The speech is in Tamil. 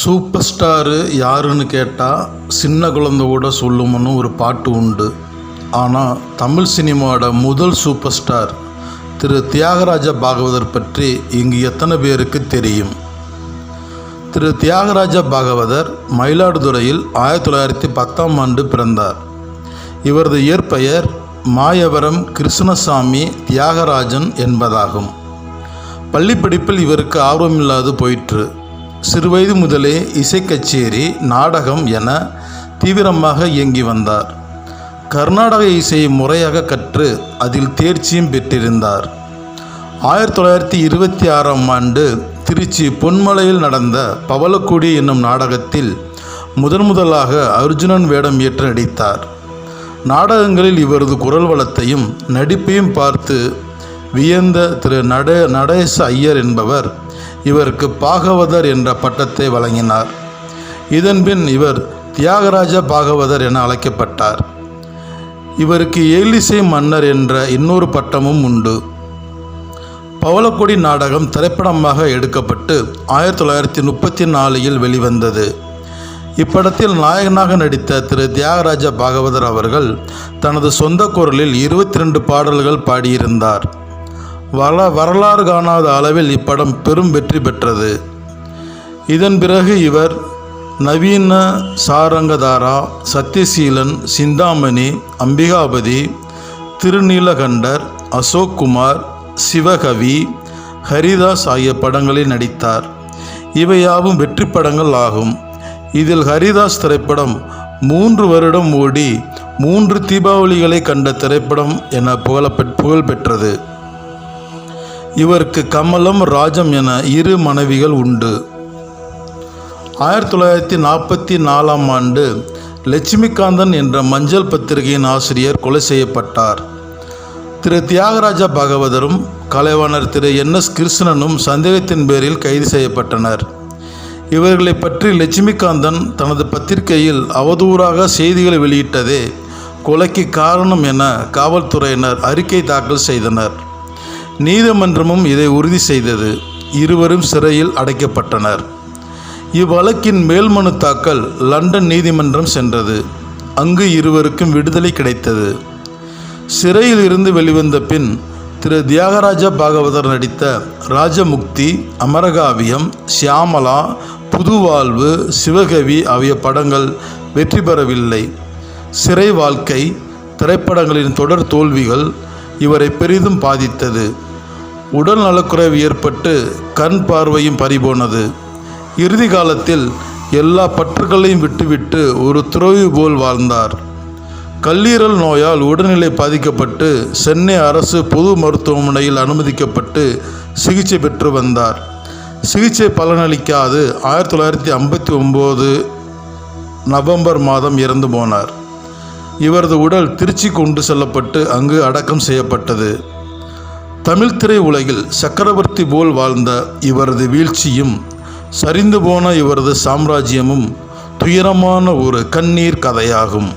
சூப்பர் ஸ்டாரு யாருன்னு கேட்டால் சின்ன குழந்தை கூட சொல்லுமன்னு ஒரு பாட்டு உண்டு. ஆனால் தமிழ் சினிமாவோட முதல் சூப்பர் ஸ்டார் திரு தியாகராஜ பாகவதர் பற்றி இங்கு எத்தனை பேருக்கு தெரியும்? திரு தியாகராஜ பாகவதர் மயிலாடுதுறையில் 1910ஆம் ஆண்டு பிறந்தார். இவரது இயற்பெயர் மாயவரம் கிருஷ்ணசாமி தியாகராஜன் என்பதாகும். பள்ளிப்படிப்பில் இவருக்கு ஆர்வமில்லாது போயிற்று. சிறுவயது முதலே இசைக்கச்சேரி, நாடகம் என தீவிரமாக இயங்கி வந்தார். கர்நாடக இசையை முறையாக கற்று அதில் தேர்ச்சியும் பெற்றிருந்தார். 1926ஆம் ஆண்டு திருச்சி பொன்மலையில் நடந்த பவளக்கொடி என்னும் நாடகத்தில் முதலாக அர்ஜுனன் வேடம் ஏற்று நடித்தார். நாடகங்களில் இவரது குரல் வளத்தையும் நடிப்பையும் பார்த்து வியந்த திரு நடேச ஐயர் என்பவர் இவருக்கு பாகவதர் என்ற பட்டத்தை வழங்கினார். இதன்பின் இவர் தியாகராஜ பாகவதர் என அழைக்கப்பட்டார். இவருக்கு ஏலிசை மன்னர் என்ற இன்னொரு பட்டமும் உண்டு. பவளக்கொடி நாடகம் திரைப்படமாக எடுக்கப்பட்டு 1934இல் வெளிவந்தது. இப்படத்தில் நாயகனாக நடித்த திரு தியாகராஜ பாகவதர் அவர்கள் தனது சொந்த குரலில் 22 பாடல்கள் பாடியிருந்தார். வரலாறு காணாத அளவில் இப்படம் பெரும் வெற்றி பெற்றது. இதன் பிறகு இவர் நவீன சாரங்கதாரா, சத்யசீலன், சிந்தாமணி, அம்பிகாபதி, திருநீலகண்டர், அசோக் குமார், சிவகவி, ஹரிதாஸ் ஆகிய படங்களில் நடித்தார். இவையாவும் வெற்றி படங்கள் ஆகும். இதில் ஹரிதாஸ் திரைப்படம் 3 வருடம் ஓடி 3 தீபாவளிகளை கண்ட திரைப்படம் என புகழ் பெற்றது. இவருக்கு கமலம், ராஜம் என 2 மனைவிகள் உண்டு. 1944ஆம் ஆண்டு லட்சுமிகாந்தன் என்ற மஞ்சள் பத்திரிகையின் ஆசிரியர் கொலை செய்யப்பட்டார். திரு தியாகராஜ பாகவதரும் கலைவாணர் திரு NS கிருஷ்ணனும் சந்தேகத்தின் பேரில் கைது செய்யப்பட்டனர். இவர்களை பற்றி லட்சுமிகாந்தன் தனது பத்திரிகையில் அவதூறாக செய்திகளை வெளியிட்டதே கொலைக்கு காரணம் என காவல்துறையினர் அறிக்கை தாக்கல் செய்தனர். நீதிமன்றமும் இதை உறுதி செய்தது. இருவரும் சிறையில் அடைக்கப்பட்டனர். இவ்வழக்கின் மேல்மனு தாக்கல் லண்டன் நீதிமன்றம் சென்றது. அங்கு இருவருக்கும் விடுதலை கிடைத்தது. சிறையில் இருந்து வெளிவந்த பின் திரு தியாகராஜ பாகவதர் நடித்த ராஜமுக்தி, அமரகாவியம், சியாமலா, புதுவாழ்வு, சிவகவி ஆகிய படங்கள் வெற்றி பெறவில்லை. சிறை வாழ்க்கை, திரைப்படங்களின் தொடர் தோல்விகள் இவரை பெரிதும் பாதித்தது. உடல் நலக்குறைவு ஏற்பட்டு கண் பார்வையும் பறிபோனது. இறுதி காலத்தில் எல்லா பற்றுகளையும் விட்டுவிட்டு ஒரு துறவி போல் வாழ்ந்தார். கல்லீரல் நோயால் உடல்நிலை பாதிக்கப்பட்டு சென்னை அரசு பொது மருத்துவமனையில் அனுமதிக்கப்பட்டு சிகிச்சை பெற்று வந்தார். சிகிச்சை பலனளிக்காது 1959 நவம்பர் மாதம் இறந்து போனார். இவரது உடல் திருச்சி கொண்டு செல்லப்பட்டு அங்கு அடக்கம் செய்யப்பட்டது. தமிழ் திரை உலகில் சக்கரவர்த்தி போல் வாழ்ந்த இவரது வீழ்ச்சியும் சரிந்து போன இவரது சாம்ராஜ்யமும் துயரமான ஒரு கண்ணீர் கதையாகும்.